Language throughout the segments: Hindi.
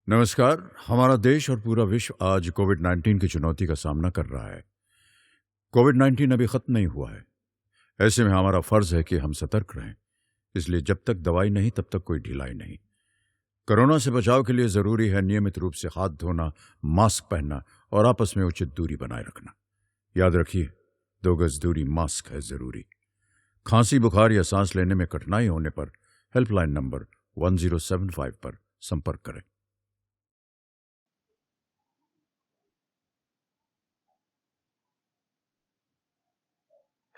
नमस्कार। हमारा देश और पूरा विश्व आज कोविड-19 की चुनौती का सामना कर रहा है। कोविड-19 अभी खत्म नहीं हुआ है। ऐसे में हमारा फर्ज है कि हम सतर्क रहें। इसलिए जब तक दवाई नहीं तब तक कोई ढिलाई नहीं। कोरोना से बचाव के लिए जरूरी है नियमित रूप से हाथ धोना, मास्क पहनना और आपस में उचित दूरी बनाए रखना। याद रखिए, 2 गज दूरी मास्क है जरूरी। खांसी, बुखार या सांस लेने में कठिनाई होने पर हेल्पलाइन नंबर 1075 पर संपर्क करें।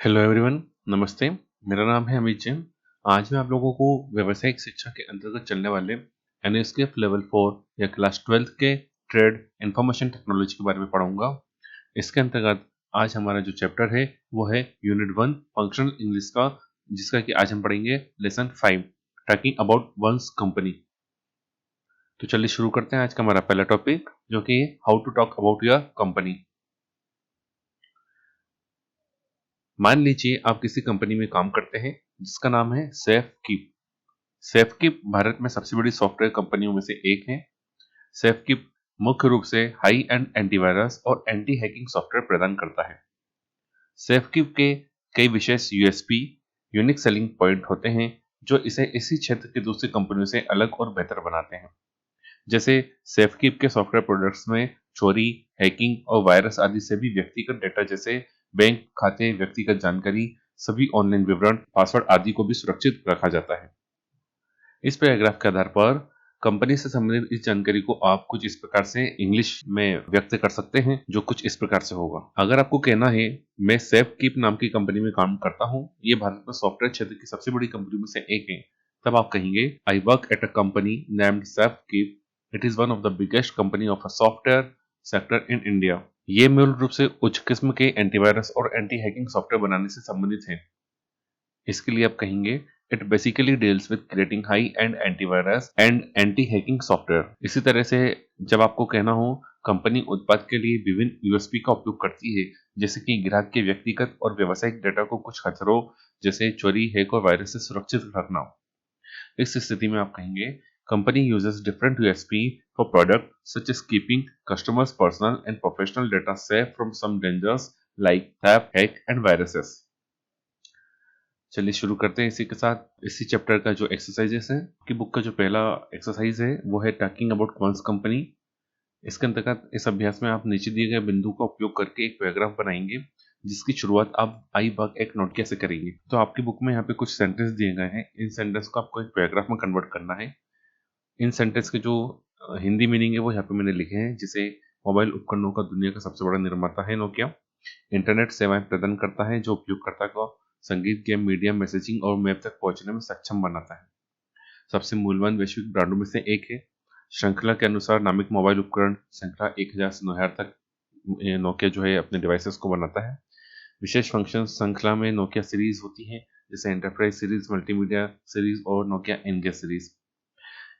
हेलो एवरीवन, नमस्ते। मेरा नाम है अमित जैन। आज मैं आप लोगों को व्यावसायिक शिक्षा के अंतर्गत चलने वाले एनएसक्यूएफ लेवल 4 या क्लास 12 के ट्रेड इंफॉर्मेशन टेक्नोलॉजी के बारे में पढ़ाऊंगा। इसके अंतर्गत आज हमारा जो चैप्टर है वो है यूनिट 1 फंक्शनल इंग्लिश का, जिसका कि आज हम पढ़ेंगे lesson 5 talking about one's company. तो चलिए शुरू करते हैं आज का हमारा पहला टॉपिक, जो कि how to talk about your company. मान लीजिए आप किसी कंपनी में काम करते हैं जिसका नाम है सेफकीप। सेफकीप भारत में सबसे बड़ी सॉफ्टवेयर कंपनियों में से एक है। सेफकीप मुख्य रूप से हाई एंड एंटीवायरस और एंटी हैकिंग सॉफ्टवेयर प्रदान करता है। सेफकीप के कई विशेष यूएसपी यूनिक सेलिंग पॉइंट होते हैं जो इसे इसी क्षेत्र की दूसरी कंपनियों से अलग और बेहतर बनाते हैं। जैसे सेफकीप के सॉफ्टवेयर प्रोडक्ट्स में चोरी, हैकिंग और वायरस आदि से भी व्यक्तिगत डेटा जैसे बैंक खाते, व्यक्तिगत जानकारी, सभी ऑनलाइन विवरण, पासवर्ड आदि को भी सुरक्षित रखा जाता है। इस पैराग्राफ के आधार पर कंपनी से संबंधित इस जानकारी को आप कुछ इस प्रकार से इंग्लिश में व्यक्त कर सकते हैं, जो कुछ इस प्रकार से होगा। अगर आपको कहना है मैं सेफकीप नाम की कंपनी में काम करता हूं, ये भारत में सॉफ्टवेयर क्षेत्र की सबसे बड़ी कंपनी में से एक है, तब आप कहेंगे I work at a company named Safekeep. It is one of the biggest company of a software sector in India. ये मूल रूप से उच्च किस्म के एंटीवायरस और एंटी हैकिंग सॉफ्टवेयर बनाने से संबंधित है। इसके लिए आप कहेंगे it basically deals with creating high and antivirus and anti hacking software. इसी तरह से जब आपको कहना हो कंपनी उत्पाद के लिए विभिन्न यूएसपी का उपयोग करती है, जैसे कि ग्राहक के व्यक्तिगत और व्यावसायिक डेटा को कुछ खतरों जैसे चोरी, हैक और वायरस से सुरक्षित रखना। इस स्थिति में आप कहेंगे company uses different USP for product such as keeping customers personal and professional data safe from some dangers like theft, hack and viruses. चलिए शुरू करते हैं इसी के साथ इसी चैप्टर का जो एक्सरसाइजेस है कि बुक का जो पहला एक्सरसाइज है वो है टॉकिंग अबाउट वंस कंपनी। इसके अंतर्गत इस अभ्यास में आप नीचे दिए गए बिंदु का उपयोग करके एक पैराग्राफ बनाएंगे, जिसकी शुरुआत आप आई भाग एक नोट कैसे करेंगे। तो आपकी बुक में यहाँ पे कुछ सेंटेंस दिए गए हैं, इन सेंटेंस को आपको एक पैराग्राफ में कन्वर्ट करना है। इन सेंटेंस के जो हिंदी मीनिंग है वो यहाँ पे मैंने लिखे हैं, जिसे मोबाइल उपकरणों का दुनिया का सबसे बड़ा निर्माता है नोकिया, इंटरनेट सेवाएं प्रदान करता है जो उपयोगकर्ता को संगीत, गेम, मीडिया, मैसेजिंग और वेब तक पहुंचने में सक्षम बनाता है। सबसे मूल्यवान वैश्विक ब्रांडों में से एक है। श्रृंखला के अनुसार नामिक मोबाइल उपकरण श्रृंखला 1000 से 9000 तक नोकिया जो है अपने डिवाइसेस को बनाता है। विशेष फंक्शन श्रृंखला में नोकिया सीरीज होती है, जैसे एंटरप्राइज सीरीज, मल्टीमीडिया सीरीज और नोकिया एनगेज सीरीज।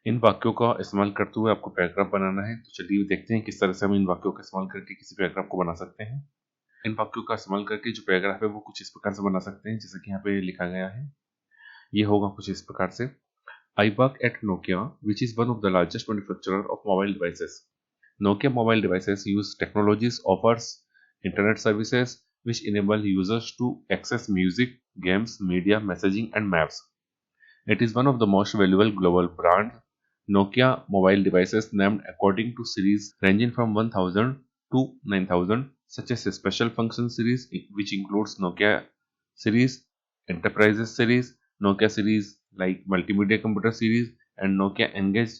इन वाक्यों का इस्तेमाल करते हुए आपको पैराग्राफ बनाना है। तो चलिए देखते हैं किस तरह से हम इन वाक्यों का इस्तेमाल करके किसी पैराग्राफ को बना सकते हैं। इन वाक्यों का इस्तेमाल करके जो पैराग्राफ है वो कुछ इस प्रकार से बना सकते हैं, जैसे कि यहाँ पे लिखा गया है। ये होगा कुछ इस प्रकार से। आई work eight Nokia which is one of the largest manufacturer of mobile devices. Nokia mobile devices use technologies offers internet services which enable users to access music, games, media, messaging, and maps. It is one of the most valuable global brands. Nokia mobile devices named according to series ranging from 1000 to 9000, such as a special function series, which includes Nokia series, Enterprises series, Nokia series like multimedia computer series, and Nokia Engage,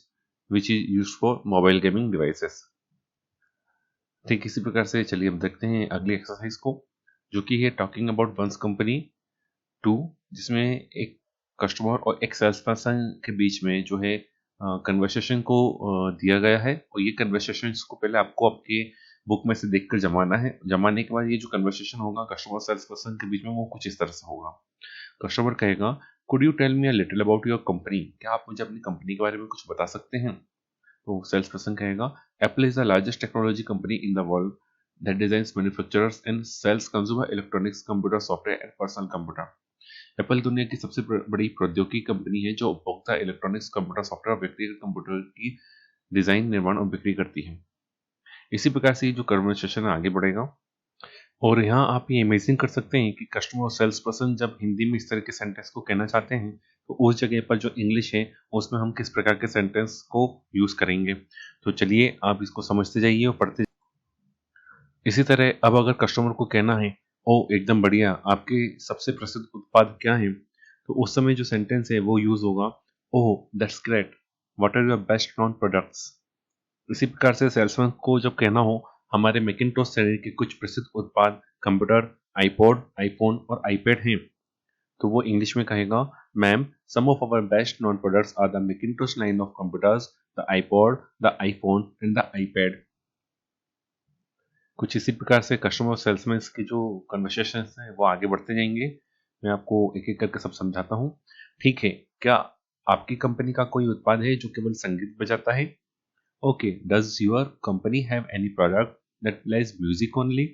which is used for mobile gaming devices. ठीक इसी प्रकार से चलिए अब देखते हैं अगली एक्सरसाइज को, जो कि है टॉकिंग अबाउट वंस कंपनी 2, जिसमें एक कस्टमर और एक सेल्स पर्सन के बीच में जो है कन्वर्सेशन को दिया गया है, और ये कन्वर्सेशन को पहले आपको आपके बुक में से देखकर जमाना है। जमाने के बाद ये जो कन्वर्सेशन होगा कस्टमर और सेल्स पर्सन के बीच में वो कुछ इस तरह से होगा। कस्टमर कहेगा could you tell me a little about your company, क्या आप मुझे अपनी कंपनी के बारे में कुछ बता सकते हैं। तो सेल्स पर्सन कहेगा Apple is the largest technology company in the world that designs, manufacturers and sells consumer electronics, computer software and personal computer. Apple दुनिया की सबसे बड़ी प्रौद्योगिकी कंपनी है जो उपभोक्ता इलेक्ट्रॉनिक्स, कंप्यूटर सॉफ्टवेयर और व्यक्तिगत कंप्यूटर की डिजाइन, निर्माण और बिक्री करती है। इसी प्रकार से ये जो कन्वर्सेशन आगे बढ़ेगा और यहाँ आप ये इमेजिन कर सकते हैं कि कस्टमर और सेल्स पर्सन जब हिंदी में इस तरह के सेंटेंस को कहना चाहते हैं तो उस जगह पर जो इंग्लिश है उसमें हम किस प्रकार के सेंटेंस को यूज करेंगे। तो चलिए आप इसको समझते जाइए और पढ़ते। इसी तरह अब अगर कस्टमर को कहना है ओ एकदम बढ़िया, आपके सबसे प्रसिद्ध उत्पाद क्या हैं, तो उस समय जो सेंटेंस है वो यूज होगा oh that's great, what are your best known products. इसी प्रकार से सेल्समैन को जब कहना हो हमारे मैकिंटोश श्रेणी के कुछ प्रसिद्ध उत्पाद कंप्यूटर, आईपॉड, आईफोन और आईपैड हैं, तो वो इंग्लिश में कहेगा ma'am some of our best known products are the Macintosh line of computers, the iPod, the iPhone and the iPad. कुछ इसी प्रकार से कस्टमर और सेल्समैन की जो कन्वर्सेशन है वो आगे बढ़ते जाएंगे। मैं आपको एक एक करके सब समझाता हूँ। ठीक है, क्या आपकी कंपनी का कोई उत्पाद है जो केवल संगीत बजाता है? Okay, does your company have any product that plays music only?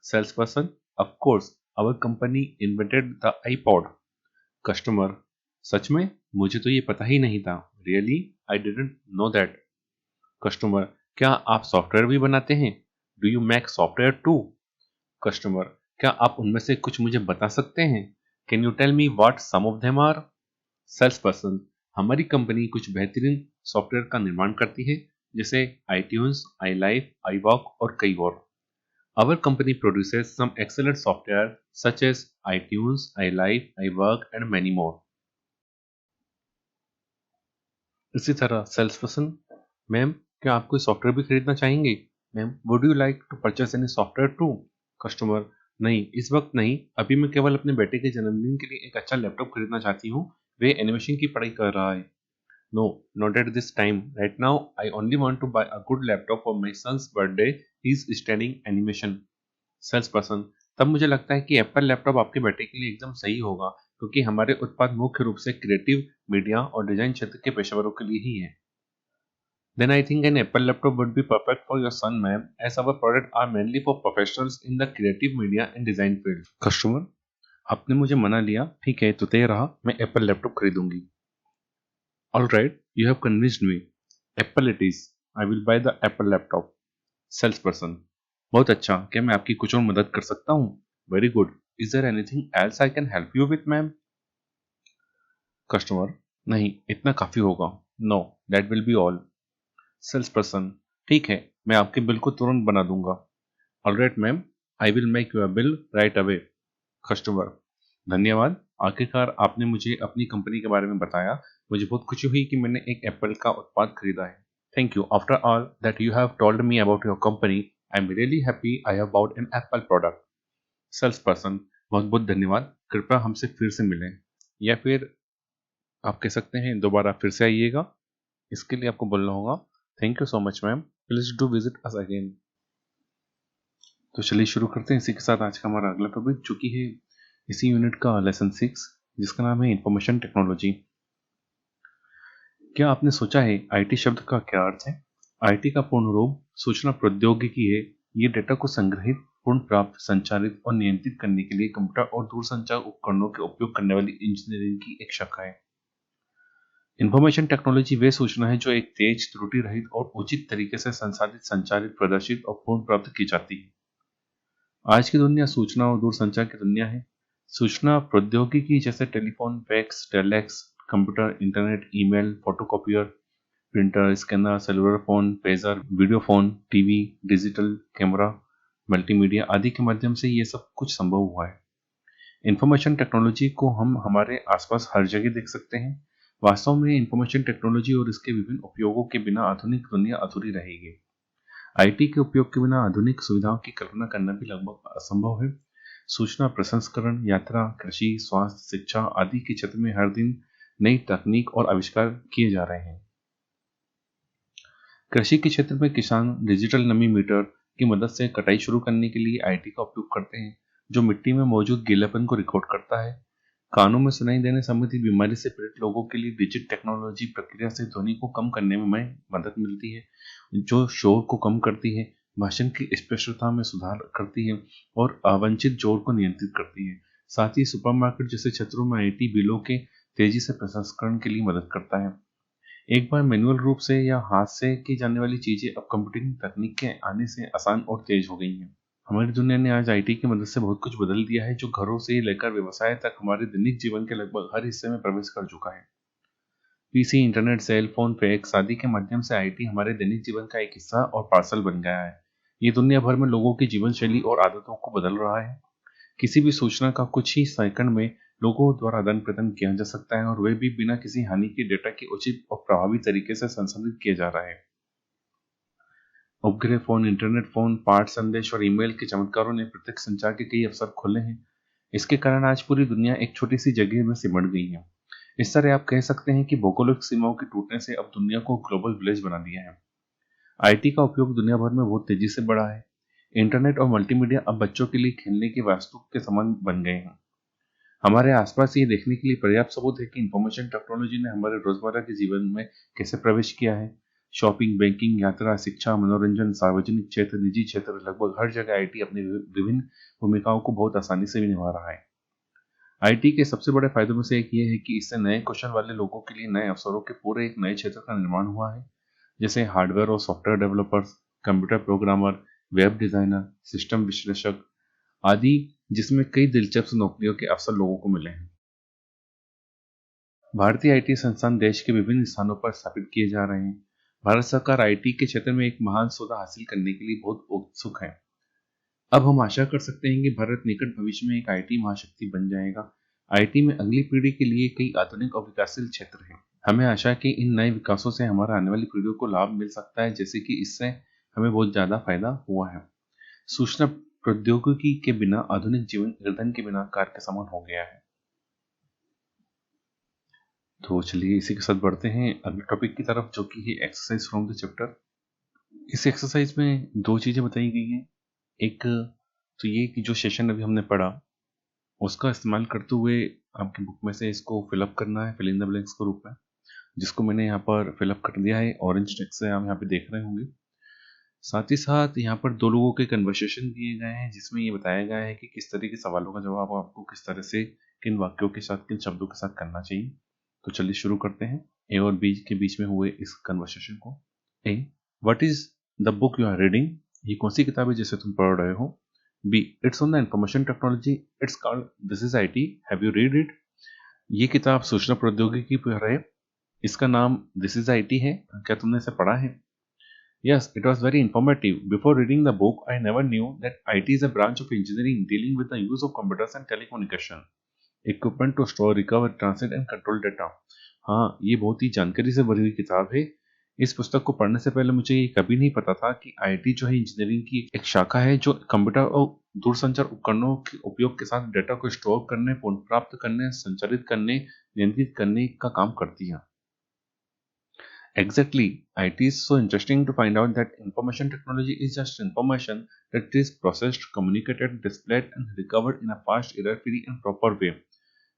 Sales person, of course our company invented the iPod. Customer, सच में? मुझे तो ये पता ही नहीं था। Really, I didn't know that. Customer, क्या आप सॉफ्टवेयर भी बनाते हैं? Do you make software too? Customer, क्या आप उनमें से कुछ मुझे बता सकते हैं? Can you tell me what some of them are? Sales person, हमारी कंपनी कुछ बेहतरीन सॉफ्टवेयर का निर्माण करती है जैसे iTunes, iLife, iWalk और कई और। Our company produces some excellent software such as iTunes, iLife, iWork and many more. इसी तरह सेल्स पर्सन, मैम क्या आप कोई सॉफ्टवेयर भी खरीदना चाहेंगे? Ma'am would you like to purchase any software too? Customer, नहीं इस वक्त नहीं, अभी मैं केवल अपने बेटे के जन्मदिन के लिए एक अच्छा लैपटॉप खरीदना चाहती हूँ, वे एनिमेशन की पढ़ाई कर रहा है। No, not at this time, right now I only want to buy a good laptop for my son's birthday, he is studying animation. Sales person, तब मुझे लगता है कि एप्पल लैपटॉप आपके बेटे के लिए एकदम सही होगा क्योंकि हमारे उत्पाद मुख्य रूप से क्रिएटिव, मीडिया और डिजाइन क्षेत्र के पेशेवरों के लिए ही है। Then I think an Apple laptop would be perfect for your son, ma'am, as our products are mainly for professionals in the creative media and design field. Customer, आपने मुझे मना लिया, ठीक है तो तय रहा, मैं एप्पल लैपटॉप खरीदूंगी। All right, you have convinced me. Apple it is. I will buy the Apple laptop. Sales person, बहुत अच्छा, क्या मैं आपकी कुछ और मदद कर सकता हूँ? Very good, is there anything else I can help you with ma'am? Customer, नहीं इतना काफी होगा। No, that will be all. Sales person, ठीक है, मैं आपके बिल को तुरंत बना दूंगा। Alright ma'am, I will make your bill right away. Customer, धन्यवाद, आखिरकार आपने मुझे अपनी कंपनी के बारे में बताया, मुझे बहुत खुशी हुई कि मैंने एक एप्पल का उत्पाद खरीदा है। Thank you, after all that you have told me about your company, I am really happy I have bought an Apple product. Sales person, बहुत बहुत धन्यवाद, कृपया हमसे फिर से मिलें, या फिर आप कह सकते हैं दोबारा फिर से आइएगा। इसके लिए आपको बोलना होगा thank you so much ma'am, please do visit us again. तो चलिए शुरू करते हैं इसी के साथ आज का हमारा अगला टॉपिक, जो कि है इसी यूनिट का लेसन 6, जिसका नाम है इंफॉर्मेशन टेक्नोलॉजी। क्या आपने सोचा है आईटी शब्द का क्या अर्थ है? आईटी का पूर्ण रूप सूचना प्रौद्योगिकी है। ये डेटा को संग्रहित, पूर्ण प्राप्त, संचालित और नियंत्रित करने के लिए कंप्यूटर और दूरसंचार उपकरणों के उपयोग करने वाली इंजीनियरिंग की एक शाखा है। इंफॉर्मेशन टेक्नोलॉजी वे सूचना है जो एक तेज, त्रुटि रहित और उचित तरीके से संसाधित, संचालित, प्रदर्शित और पूर्ण प्राप्त की जाती है। आज की दुनिया सूचना और दूरसंचार की दुनिया है। सूचना प्रौद्योगिकी जैसे telephone, fax, telex, computer, internet, email, photocopier, printer, scanner, cellular phone, pager, video phone, TV, digital camera, multimedia आदि के माध्यम से ये सब कुछ संभव हुआ है। इंफॉर्मेशन टेक्नोलॉजी को हम हमारे आसपास हर जगह देख सकते हैं। वास्तव में इंफॉर्मेशन टेक्नोलॉजी और इसके विभिन्न उपयोगों के बिना आधुनिक दुनिया अधूरी रहेगी। आईटी के उपयोग के बिना आधुनिक सुविधाओं की कल्पना करना भी लगभग असंभव है। सूचना प्रसंस्करण, यात्रा, कृषि, स्वास्थ्य, शिक्षा आदि के क्षेत्र में हर दिन नई तकनीक और आविष्कार किए जा रहे हैं। कृषि के क्षेत्र में किसान डिजिटल नमी मीटर की मदद से कटाई शुरू करने के लिए आईटी का उपयोग करते हैं, जो मिट्टी में मौजूद गीलापन को रिकॉर्ड करता है। कानों में सुनाई देने संबंधी बीमारी से पीड़ित लोगों के लिए डिजिटल टेक्नोलॉजी प्रक्रिया से ध्वनि को कम करने में मदद मिलती है, जो शोर को कम करती है, भाषण की स्पष्टता में सुधार करती है और अवांछित जोर को नियंत्रित करती है। साथ ही सुपरमार्केट जैसे क्षेत्रों में आईटी बिलों के तेजी से प्रसंस्करण के लिए मदद करता है। एक बार मैनुअल रूप से या हाथ से की जाने वाली चीजें अब कंप्यूटिंग तकनीक के आने से आसान और तेज हो गई हैं। हमारी दुनिया ने आज आईटी की मदद से बहुत कुछ बदल दिया है, जो घरों से लेकर व्यवसाय तक हमारे दैनिक जीवन के लगभग हर हिस्से में प्रवेश कर चुका है। PC, internet, cell phone, fax आदि के माध्यम से आईटी हमारे दैनिक जीवन का एक हिस्सा और पार्सल बन गया है। ये दुनिया भर में लोगों की जीवन शैली और आदतों को बदल रहा है। किसी भी सूचना का कुछ ही सेकंड में लोगों द्वारा आदान प्रदान किया जा सकता है, और वे भी बिना किसी हानि के डेटा के उचित और प्रभावी तरीके से संसाधित किया जा रहा है। उपग्रह फोन, इंटरनेट फोन, पाठ संदेश और ईमेल के चमत्कारों ने प्रत्यक्ष संचार के कई अवसर खोले हैं। इसके कारण आज पूरी दुनिया एक छोटी सी जगह में सिमट गई है। इस तरह आप कह सकते हैं कि भौगोलिक सीमाओं के टूटने से अब दुनिया को ग्लोबल विलेज बना दिया है। आईटी का उपयोग दुनिया भर में बहुत तेजी से बढ़ा है। इंटरनेट और मल्टीमीडिया अब बच्चों के लिए खेलने की वस्तु के समान बन गए हैं। हमारे आसपास ये देखने के लिए पर्याप्त सबूत है कि इंफॉर्मेशन टेक्नोलॉजी ने हमारे रोजमर्रा के जीवन में कैसे प्रवेश किया है। शॉपिंग, बैंकिंग, यात्रा, शिक्षा, मनोरंजन, सार्वजनिक क्षेत्र, निजी क्षेत्र, लगभग हर जगह आईटी अपनी विभिन्न भूमिकाओं को बहुत आसानी से भी निभा रहा है। आईटी के सबसे बड़े फायदों में से एक ये है कि इससे नए कौशल वाले लोगों के लिए नए अवसरों के पूरे एक नए क्षेत्र का निर्माण हुआ है, जैसे हार्डवेयर और software developers, computer programmer, web designer, system विश्लेषक आदि, जिसमें कई दिलचस्प नौकरियों के अवसर लोगों को मिले हैं। भारतीय आईटी संस्थान देश के विभिन्न स्थानों पर स्थापित किए जा रहे हैं। भारत सरकार आईटी के क्षेत्र में एक महान सौदा हासिल करने के लिए बहुत उत्सुक है। अब हम आशा कर सकते हैं कि भारत निकट भविष्य में एक आईटी महाशक्ति बन जाएगा। आईटी में अगली पीढ़ी के लिए कई आधुनिक और विकासशील क्षेत्र हैं। हमें आशा है कि इन नए विकासों से हमारा आने वाली पीढ़ियों को लाभ मिल सकता है, जैसे कि इससे हमें बहुत ज्यादा फायदा हुआ है। सूचना प्रौद्योगिकी के बिना आधुनिक जीवन ईंधन के बिना कार के समान हो गया है। तो चलिए इसी के साथ बढ़ते हैं अगले टॉपिक की तरफ, जो कि है एक्सरसाइज फ्रॉम द चैप्टर। इस एक्सरसाइज में दो चीजें बताई गई हैं। एक तो ये कि जो सेशन अभी हमने पढ़ा उसका इस्तेमाल करते हुए आपकी बुक में से इसको फिलअप करना है, फिल इन द ब्लैंक्स के रूप में, जिसको मैंने यहाँ पर फिलअप कर दिया है ऑरेंज टेक्स्ट से, आप यहाँ पे देख रहे होंगे। साथ ही साथ यहाँ पर दो लोगों के कन्वर्सेशन दिए गए हैं, जिसमें ये बताया गया है कि किस तरह के सवालों का जवाब आपको किस तरह से, किन वाक्यों के साथ, किन शब्दों के साथ करना चाहिए। तो चलिए शुरू करते हैं ए और बी के बीच में हुए इस कन्वर्सेशन को। A, what is the book you are reading? ये कौन सी किताब है जिसे तुम पढ़ रहे हो? B, it's on the information technology, it's called this is IT, have you read it? ये किताब सूचना प्रौद्योगिकी पर है, इसका नाम दिस इज आईटी है, क्या तुमने इसे पढ़ा है? Yes, it was very informative. Before reading the book, I never knew that IT is a branch of engineering dealing with the use of computers and telecommunication, equipment to store, recover, translate and control data. हाँ, ये बहुत ही जानकारी से भरी हुई किताब है। इस पुस्तक को पढ़ने से पहले मुझे ये कभी नहीं पता था कि आईटी जो है इंजीनियरिंग की एक शाखा है, जो कंप्यूटर और दूरसंचार उपकरणों के उपयोग के साथ डेटा को स्टोर करने, पुनर्प्राप्त करने, संचारित करने, नियंत्रित करने का काम करती है। Exactly. IT is so interesting to find out that information technology is just information that is processed, communicated, displayed and recovered in a fast, error-free and proper way.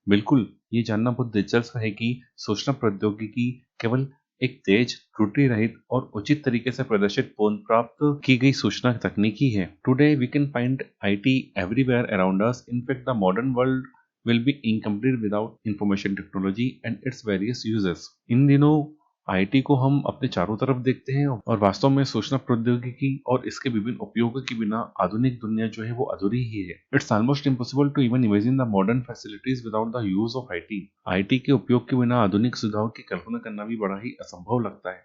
बिल्कुल, ये जानना बहुत दिलचस्प है कि सूचना प्रौद्योगिकी केवल एक तेज, त्रुटि रहित और उचित तरीके से प्रदर्शित पुनर्प्राप्त की गई सूचना तकनीकी है। Today we can find IT everywhere around us. In fact, the modern world will be incomplete without information technology and its various uses. इन दिनों आईटी को हम अपने चारों तरफ देखते हैं, और वास्तव में सूचना प्रौद्योगिकी और इसके विभिन्न उपयोगों के बिना आधुनिक दुनिया जो है वो अधूरी ही है। It's almost impossible to even imagine the modern facilities without the use of IT. IT के उपयोग के बिना आधुनिक सुविधाओं की कल्पना करना भी बड़ा ही असंभव लगता है।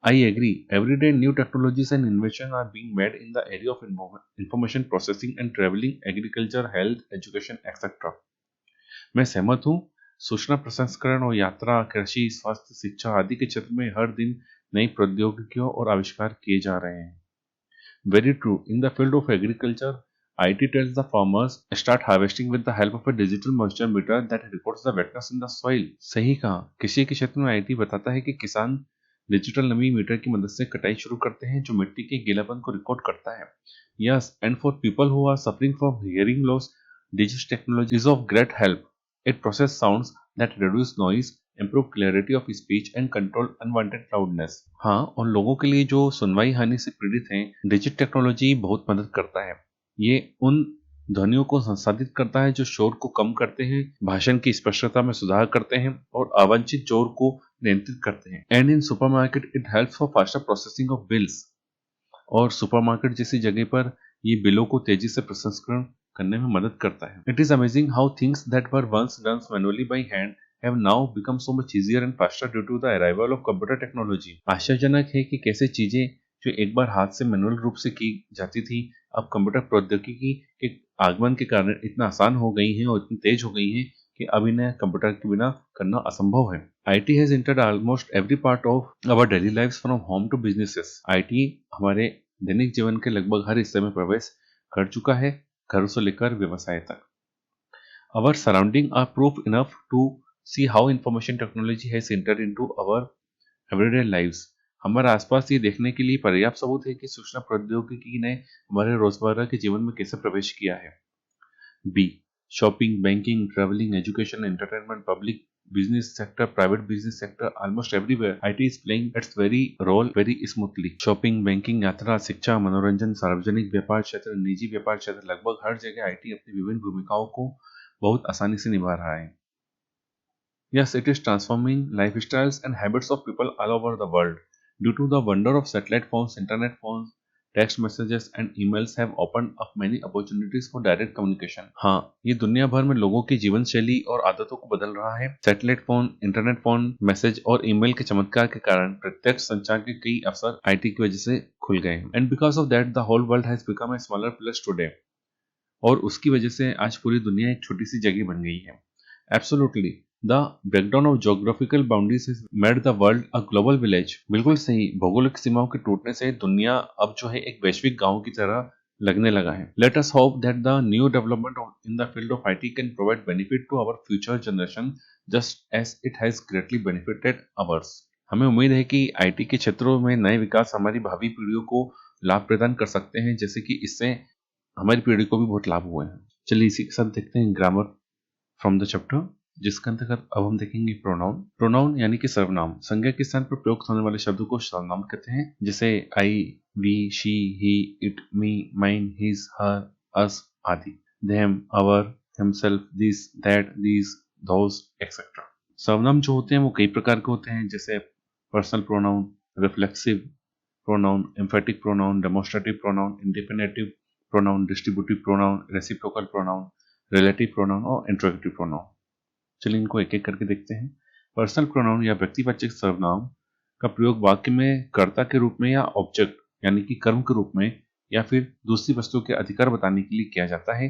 I agree. Every day, new technologies and innovations are being made in the area of information processing and traveling, agriculture, health, education, etc. मैं सहमत हूँ। सूचना प्रसंस्करण और यात्रा, कृषि, स्वास्थ्य, शिक्षा आदि के क्षेत्र में हर दिन नई प्रौद्योगिकियों और आविष्कार किए जा रहे हैं। Very true. In the field of agriculture, IT tells the farmers start harvesting with the help of a digital moisture meter that records the wetness in the soil. सही कहा। कृषि के क्षेत्र में आईटी बताता है कि किसान डिजिटल नमी मीटर की मदद से कटाई शुरू करते हैं, जो मिट्टी के गीलापन को रिकॉर्ड करता है। Yes, and for people who are suffering from hearing loss, digital technology is of great help. It processes sounds that reduce noise, improve clarity of speech and control unwanted loudness. हाँ, और लोगों के लिए जो सुनवाई हानि से पीड़ित हैं, डिजिटल टेक्नोलॉजी बहुत मदद करता है। ये उन ध्वनियों को संसाधित करता है जो शोर को कम करते हैं, भाषण की स्पष्टता में सुधार करते हैं और अवांछित शोर को नियंत्रित करते हैं। And in supermarket it helps for faster processing of bills. और सुपरमार्केट जैसी जगह पर ये बिलों को तेजी से प्रसंस्करण करने में मदद करता है। It is amazing how things that were once done manually by hand have now become so much easier and faster due to the arrival of computer technology। आश्चर्यजनक है कि कैसे चीजें जो एक बार हाथ से मैनुअल रूप से की जाती थी अब कंप्यूटर प्रौद्योगिकी के आगमन के कारण इतना आसान हो गई हैं और इतनी तेज हो गई हैं कि अब इन्हें कंप्यूटर के बिना करना असंभव है। IT has entered almost every part of our daily lives from home to businesses। IT हमारे दैनिक जीवन के लगभग हर हिस्से में प्रवेश कर चुका है, घरों से लेकर व्यवसाय तक। Our surroundings are proof enough to see how information technology has entered into our everyday lives। हमारे आसपास ये देखने के लिए पर्याप्त सबूत है कि सूचना प्रौद्योगिकी ने हमारे रोजमर्रा के जीवन में कैसे प्रवेश किया है। B shopping, banking, travelling, education, entertainment, public business sector, private business sector, almost everywhere IT is playing its very role very smoothly। Shopping, banking, यात्रा, शिक्षा, मनोरंजन, सार्वजनिक व्यापार क्षेत्र, निजी व्यापार क्षेत्र, लगभग हर जगह IT अपनी विभिन्न भूमिकाओं को बहुत आसानी से निभा रहा है। Yes, it is transforming lifestyles and habits of people all over the world. Due to the wonder of satellite phones, internet phones, text messages and emails have opened up many opportunities for direct communication। हाँ, ये दुनिया भर में लोगों की जीवन शैली और आदतों को बदल रहा है। Satellite phone, internet phone, message और ईमेल के चमत्कार के कारण प्रत्यक्ष संचार के कई अवसर IT की वजह से खुल गए हैं। And because of that the whole world has become a smaller place today. और उसकी वजह से आज पूरी दुनिया एक छोटी सी जगह बन गई है। Absolutely. The breakdown of geographical boundaries has made the world a global village। बिल्कुल सही, भौगोलिक सीमाओं के टूटने से दुनिया अब जो है एक वैश्विक गांव की तरह लगने लगा है। Let us hope that the new development in the field of IT can provide benefit to our future generation just as it has greatly benefited ours। हमें उम्मीद है कि IT के क्षेत्रों में नए विकास हमारी भावी पीढ़ियों को लाभ प्रदान कर सकते हैं, जैसे कि इससे हमारी पीढ़ी को भी बहुत लाभ हुए हैं। चलिए इसी के साथ देखते हैं ग्रामर फ्रॉम द चैप्टर, जिसके अंतर्गत अब हम देखेंगे प्रोनाउन। प्रोनाउन यानी कि सर्वनाम, संज्ञा के स्थान पर प्रयुक्त होने वाले शब्दों को सर्वनाम कहते हैं, जैसे I, we, she, he, it, me, mine, his, her, us आदि। Them, our, himself, this, that, these, those etcetera. सर्वनाम जो होते हैं वो कई प्रकार के होते हैं, जैसे personal pronoun, reflexive pronoun, emphatic pronoun, demonstrative pronoun, indefinite pronoun, distributive pronoun, reciprocal pronoun, relative pronoun और इंट्रोगेटिव प्रोनाउन। चलिए इनको एक एक करके देखते हैं। पर्सनल प्रोनाउन या व्यक्तिवाचक सर्वनाम का प्रयोग वाक्य में कर्ता के रूप में या ऑब्जेक्ट यानी कि कर्म के रूप में या फिर दूसरी वस्तु के अधिकार बताने के लिए किया जाता है,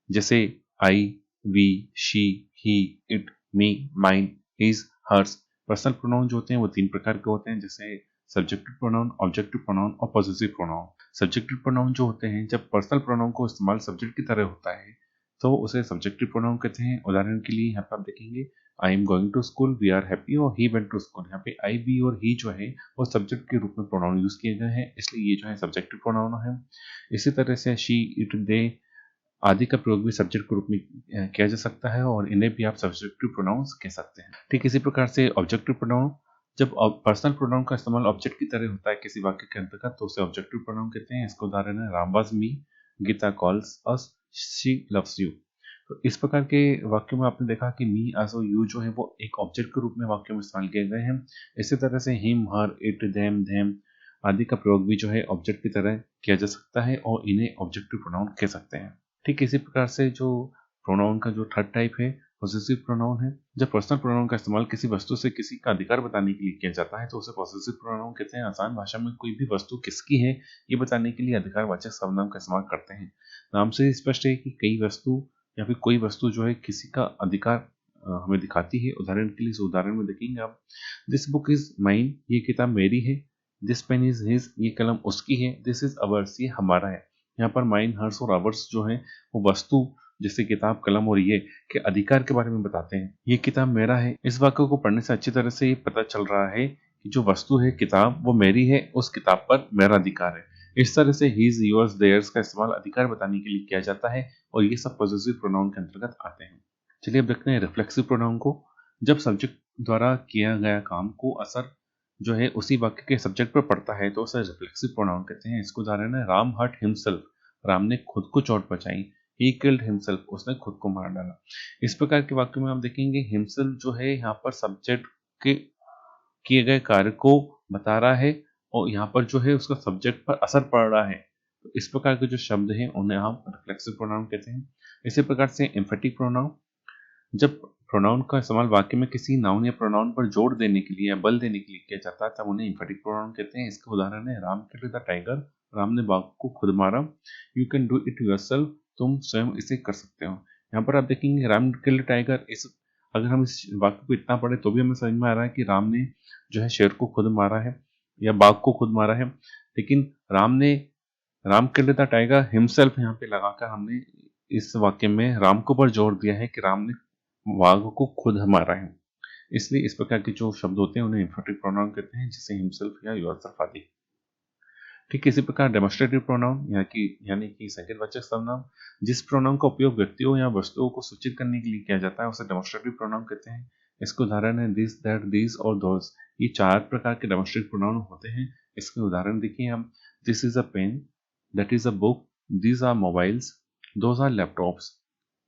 जैसे I, we, she, he, it, me, mine, his, hers. Personal pronoun जो होते हैं वो तीन प्रकार के होते हैं, जैसे सब्जेक्टिव प्रोनाउन, ऑब्जेक्टिव प्रोनाउन और पॉसेसिव प्रोनाउन। सब्जेक्टिव प्रोनाउन जो होते हैं, जब पर्सनल प्रोनाउन को इस्तेमाल सब्जेक्ट की तरह होता है तो उसे सब्जेक्टिव प्रोनाउन कहते हैं। उदाहरण के लिए यहाँ पे आप देखेंगे I am going to school, we are happy और ही वेंट टू स्कूल। यहाँ पे आई, वी और ही जो है वो सब्जेक्ट के रूप में प्रोनाउन यूज किए गए हैं, इसलिए ये जो है सब्जेक्टिव प्रोनाउन है। इसी तरह से शी, इट, दे आदि का प्रयोग भी सब्जेक्ट के रूप में किया जा सकता है और इन्हें भी आप सब्जेक्टिव प्रोनाउंस कह सकते हैं। ठीक इसी प्रकार से ऑब्जेक्टिव प्रोनाउन, जब पर्सनल प्रोनाउन का इस्तेमाल ऑब्जेक्ट की तरह होता है किसी वाक्य के अंतर्गत तो उसे ऑब्जेक्टिव प्रोनाउन कहते हैं। इसका उदाहरण है Ram was me, Gita calls us, she loves you. तो इस प्रकार के वाक्यों में आपने देखा कि मी, अस और यू जो है वो एक ऑब्जेक्ट के रूप में वाक्यों में इस्तेमाल किए गए हैं। इसी तरह से him, her, it, them, them आदि का प्रयोग भी जो है ऑब्जेक्ट की तरह किया जा सकता है और इन्हें ऑब्जेक्टिव प्रोनाउन कह सकते हैं। ठीक इसी प्रकार से जो प्रोनाउन का जो थर्ड टाइप है पॉसेसिव प्रोनाउन है। जब पर्सनल प्रोनाउन का इस्तेमाल किसी वस्तु से किसी का अधिकार बताने के लिए किया जाता है तो उसे पॉसेसिव प्रोनाउन कहते हैं। आसान भाषा में कोई भी वस्तु किसकी है ये बताने के लिए अधिकारवाचक सर्वनाम का इस्तेमाल करते हैं। नाम से स्पष्ट है कि कई वस्तु या फिर कोई वस्तु जो है किसी का अधिकार हमें दिखाती है। उदाहरण के लिए इस उदाहरण में देखेंगे आप, दिस बुक इज माइन, ये किताब मेरी है। दिस पेन इज हिज, ये कलम उसकी है। दिस इज अवर्स, ये हमारा है। यहाँ पर माइन, हर्स और अवर्स जो है वो वस्तु जैसे किताब, कलम और ये के अधिकार के बारे में बताते हैं। ये किताब मेरा है। इस वाक्य को पढ़ने से अच्छी तरह से ये पता चल रहा है कि जो वस्तु है किताब वो मेरी है, उस किताब पर मेरा अधिकार है। इस तरह से हीज, योर्स, देयर्स का इस्तेमाल अधिकार बताने के लिए किया जाता है और ये सब पॉसेसिव प्रोनाउन के अंतर्गत आते हैं। चलिए अब देखते हैं रिफ्लेक्सिव प्रोनाउन को। जब सब्जेक्ट द्वारा किया गया काम को असर जो है उसी वाक्य के सब्जेक्ट पर पड़ता है तो उसे रिफ्लेक्सिव प्रोनाउन कहते हैं। इसको उदाहरण है राम हर्ट हिमसेल्फ, राम ने खुद को चोट पहुंचाई। ही किल्ड हिमसेल्फ, उसने खुद को मार डाला। इस प्रकार के वाक्य में आप देखेंगे हिमसेल्फ जो है यहाँ पर सब्जेक्ट के किए गए कार्य को बता रहा है और यहाँ पर जो है उसका सब्जेक्ट पर असर पड़ रहा है। तो इस प्रकार के जो शब्द हैं उन्हें हम रिफ्लेक्सिव प्रोनाउन कहते हैं। इसी प्रकार से एम्फेटिक प्रोनाउन, जब प्रोनाउन का इस्तेमाल वाक्य में किसी नाउन या प्रोनाउन पर जोर देने के लिए या बल देने के लिए किया जाता है तब उन्हें एम्फेटिक प्रोनाउन कहते हैं। इसका उदाहरण है Ram killed the tiger, Ram ने बाघ को खुद मारा। You can do it yourself, तुम स्वयं इसे कर सकते हो। यहाँ पर आप देखेंगे राम किल्ड टाइगर, इस अगर हम इस वाक्य को इतना पढ़े तो भी हमें समझ में आ रहा है कि राम ने जो है शेर को खुद मारा है या बाघ को खुद मारा है, लेकिन Ram killed the tiger himself यहाँ पे लगाकर हमने इस वाक्य में राम को पर जोर दिया है कि राम ने बाघ को खुद मारा है। इसलिए इस प्रकार के जो शब्द होते हैं उन्हें एम्फेटिक प्रोनाउन कहते हैं, जैसे हिमसेल्फ या योरसेल्फ आदि। ठीक इसी प्रकार डेमोस्ट्रेटिव प्रोनाउन यानी कि संकेतवाचक सर्वनाम, जिस प्रोनाउन का उपयोग व्यक्तियों या वस्तुओं को सूचित करने के लिए किया जाता है उसे डेमोस्ट्रेटिव प्रोनाउन कहते हैं। इसके उदाहरण है दिस, दैट, दीज और दोज। ये 4 प्रकार के डेमोस्ट्रेटिव प्रोनाउन होते हैं। इसके उदाहरण देखिए हम, this is a pen, that is a book, these are mobiles, those are laptops.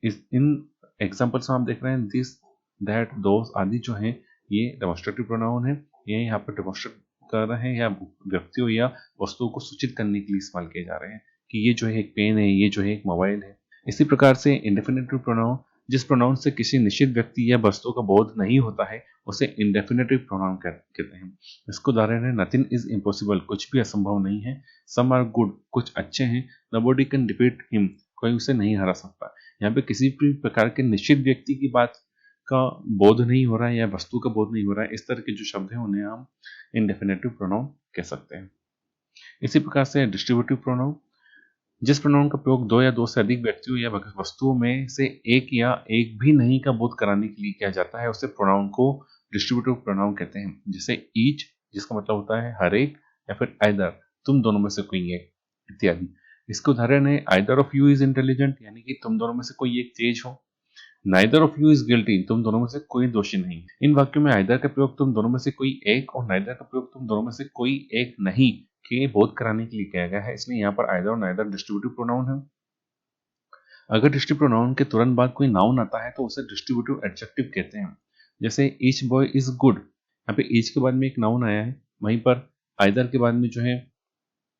इन एग्जाम्पल्स में हम देख रहे हैं दिस, दैट, दोज आदि जो हैं ये डेमोस्ट्रेटिव प्रोनाउन है। ये यहाँ पर डेमोस्ट्रेट कर रहे हैं या व्यक्तियों या वस्तुओं को सूचित करने के लिए इस्तेमाल किए जा रहे हैं कि ये जो है एक पेन है, ये जो है एक मोबाइल है। इसी प्रकार से इंडेफिनेटिव प्रोनाउन, जिस प्रोनाउन से किसी निश्चित व्यक्ति या वस्तु का बोध नहीं होता है उसे इंडेफिनेटिव प्रोनाउन कहते हैं। इसका उदाहरण है नथिंग इज इम्पॉसिबल, कुछ भी असंभव नहीं है। सम आर गुड, कुछ अच्छे हैं। नोबडी कैन डिफीट हिम, कोई उसे नहीं हरा सकता। यहाँ पे किसी भी प्रकार के निश्चित व्यक्ति की बात का बोध नहीं हो रहा है या वस्तु का बोध नहीं हो रहा है, इस तरह के जो शब्द हैं उन्हें हम इंडेफिनेटिव प्रोनाउन कह सकते हैं। इसी प्रकार से डिस्ट्रीब्यूटिव प्रोनाउन, जिस प्रोनाउन का प्रयोग 2 या 2 से अधिक व्यक्तियों या वस्तुओं में से एक या एक भी नहीं का बोध कराने के लिए किया जाता है उसे प्रोनाउन को डिस्ट्रीब्यूटिव प्रोनाउन कहते हैं। जैसे ईच, जिसका मतलब होता है हर एक, या फिर आइदर, तुम दोनों में से कोई एक, इत्यादि। इसके उदाहरण है either of you is intelligent, यानी कि तुम दोनों में से कोई एक तेज हो। Neither of you is guilty, तुम दोनों में से कोई दोषी नहीं। इन वाक्यों में आइदर का प्रयोग तुम दोनों में से कोई एक और नाइदर का प्रयोग तुम दोनों में से कोई एक नहीं के बोध कराने के लिए किया गया है, इसलिए यहाँ पर आइदर और नाइदर डिस्ट्रीब्यूटिव प्रोनाउन है। अगर डिस्ट्रीब्यूटिव प्रोनाउन के तुरंत बाद कोई नाउन आता है तो उसे डिस्ट्रीब्यूटिव एडजेक्टिव कहते हैं। जैसे ईच बॉय इज गुड, यहाँ पे ईच के बाद में एक नाउन आया है, वहीं पर आइदर के बाद में जो है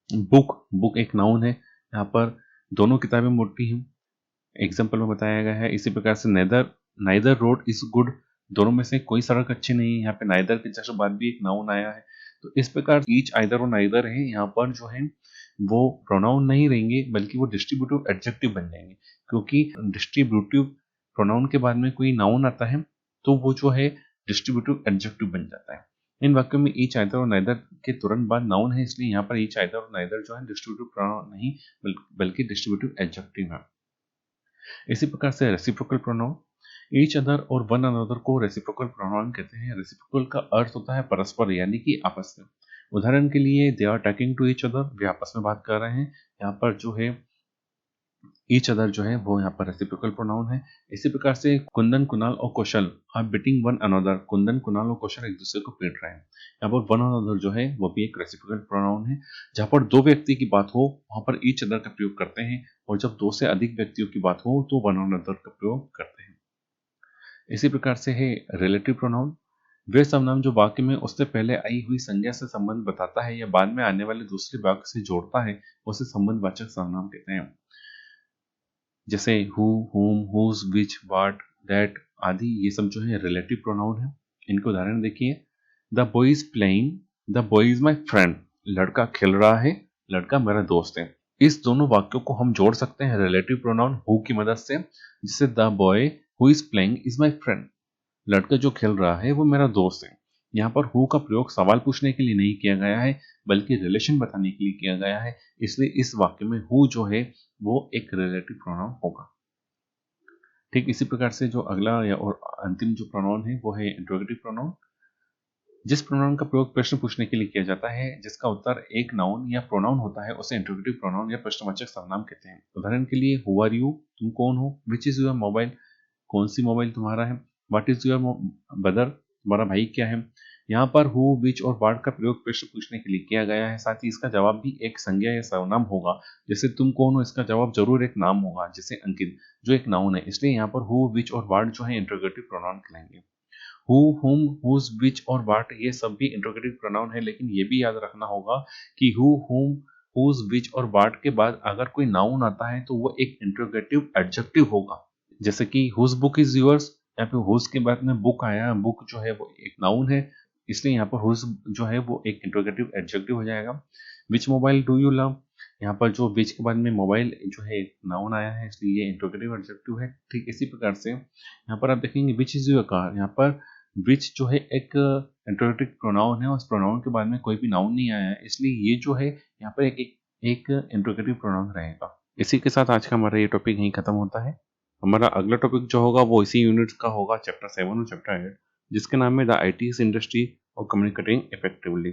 बुक एक नाउन है, यहाँ पर दोनों किताबें मोटी हैं, एग्जाम्पल में बताया गया है। इसी प्रकार से नाइदर रोड इज गुड, दोनों में से कोई सड़क अच्छी नहीं है, यहाँ पे नाइदर के जस्ट बाद भी एक नाउन आया है। तो इस प्रकार ईच, आइदर और नाइदर है, यहाँ पर जो है वो प्रोनाउन नहीं रहेंगे बल्कि वो डिस्ट्रीब्यूटिव एडजेक्टिव बन जाएंगे, क्योंकि डिस्ट्रीब्यूटिव प्रोनाउन के बाद में कोई नाउन आता है तो वो जो है डिस्ट्रीब्यूटिव एडजेक्टिव बन जाता है। इन वाक्यों में ईच, आइदर और नाइदर के तुरंत बाद नाउन है, इसलिए यहाँ पर ईच, आइदर और नाइदर जो है डिस्ट्रीब्यूटिव प्रोनाउन नहीं बल्कि डिस्ट्रीब्यूटिव एडजेक्टिव है। इसी प्रकार से रेसिप्रोकल प्रोनाउन, ईच अदर और वन अनदर को रेसिप्रोकल प्रोनाउन कहते हैं। रेसिप्रोकल का अर्थ होता है परस्पर, यानी कि आपस में। उदाहरण के लिए they are talking to each other, वे आपस में बात कर रहे हैं। यहाँ पर जो है ईच अदर जो है वो यहाँ पर रेसिप्रोकल प्रोनाउन है। इसी प्रकार से कुंदन, कुणाल और Kaushal are beating one another, Kundan, Kunal और कौशल एक दूसरे को पीट रहे हैं। यहाँ पर वन अनदर जो है वो भी एक रेसिप्रोकल प्रोनाउन है। जहाँ पर 2 व्यक्ति की बात हो वहां पर ईच अदर का प्रयोग करते हैं, और जब 2 से अधिक व्यक्तियों की बात हो तो वन अनदर का प्रयोग करते हैं। इसी प्रकार से है रिलेटिव प्रोनाउन, वे सर्वनाम जो वाक्य में उससे पहले आई हुई संज्ञा से संबंध बताता है या बाद में आने वाले दूसरे वाक्य से जोड़ता है, उसे संबंधवाचक सर्वनाम कहते हैं। जैसे हु, हुम, हुज, विच, वाट, दैट आदि, ये सब जो है रिलेटिव प्रोनाउन है। इनके उदाहरण देखिए, the boy is playing, the boy is my friend, लड़का खेल रहा है, लड़का मेरा दोस्त है। इस दोनों वाक्यों को हम जोड़ सकते हैं रिलेटिव प्रोनाउन हु की मदद से, जिससे the boy who is playing is my friend, लड़का जो खेल रहा है वो मेरा दोस्त है। यहाँ पर हु का प्रयोग सवाल पूछने के लिए नहीं किया गया है बल्कि रिलेशन बताने के लिए किया गया है, इसलिए इस वाक्य में हु जो है वो एक रिलेटिव प्रोनाउन होगा। ठीक इसी प्रकार से जो अगला या और अंतिम जो प्रोनाउन है वो है इंट्रोगेटिव प्रोनाउन, जिस प्रोनाउन का प्रयोग प्रश्न पूछने के लिए किया जाता है, जिसका उत्तर एक नाउन या प्रोनाउन होता है, उसे इंट्रोगेटिव प्रोनाउन या प्रश्नवाचक सर्वनाम कहते हैं। उदाहरण के लिए हु आर यू, तुम कौन हो, विच इज योर मोबाइल, कौन सी मोबाइल तुम्हारा है, व्हाट इज योर ब्रदर, तुम्हारा भाई क्या है, यहाँ पर हु, विच और व्हाट का प्रयोग प्रश्न पूछने के लिए किया गया है। साथ ही इसका जवाब भी एक संज्ञा या सर्वनाम होगा। जैसे तुम कौन हो, इसका जवाब जरूर एक नाम होगा, जैसे अंकित जो एक नाउन है, इसलिए यहाँ पर हु, विच और व्हाट जो है इंट्रोगेटिव प्रोनाउन कहलाएंगे। हु, हुम, हुज, विच और व्हाट ये सब भी इंट्रोगेटिव प्रोनाउन है, लेकिन ये भी याद रखना होगा कि हु, हुम, हुज, विच और व्हाट के बाद अगर कोई नाउन आता है तो वो एक इंट्रोगेटिव एडजेक्टिव होगा। जैसे कि हुज बुक इज योर्स, यहाँ पे हुज के बाद में बुक आया, बुक जो है वो एक नाउन है, इसलिए यहाँ पर हुज जो है वो एक इंट्रोगेटिव एडजेक्टिव हो जाएगा। विच मोबाइल डू यू लव, यहाँ पर जो विच के बाद में मोबाइल जो है नाउन आया है, इसलिए ये इंट्रोगेटिव एडजेक्टिव है। ठीक इसी प्रकार से यहाँ पर आप देखेंगे विच इज योर कार, यहाँ पर विच जो है एक इंट्रोगेटिव प्रोनाउन है और उस प्रोनाउन के बाद में कोई भी नाउन नहीं आया है, इसलिए ये जो है यहाँ पर एक इंट्रोगेटिव प्रोनाउन रहेगा। इसी के साथ आज का हमारा ये टॉपिक यहीं खत्म होता है। हमारा अगला टॉपिक जो होगा वो इसी यूनिट का होगा, चैप्टर 7 और चैप्टर 8, जिसके नाम है द आईटीएस इंडस्ट्री और कम्युनिकेटिंग इफेक्टिवली।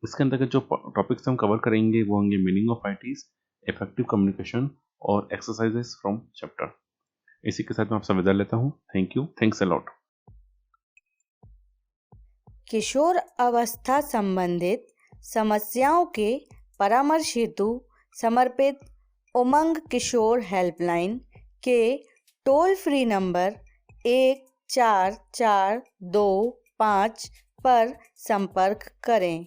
इसके अंतर्गत जो टॉपिक्स हम कवर करेंगे वो होंगे meaning of ITES, effective communication और एक्सरसाइजेस फ्रॉम चैप्टर। इसी के साथ मैं आपसे विदा लेता हूँ। Thank you, thanks a lot. किशोर अवस्था संबंधित समस्याओं के परामर्श हेतु समर्पित उमंग किशोर हेल्पलाइन के टोल फ्री नंबर 1442 5 पर संपर्क करें।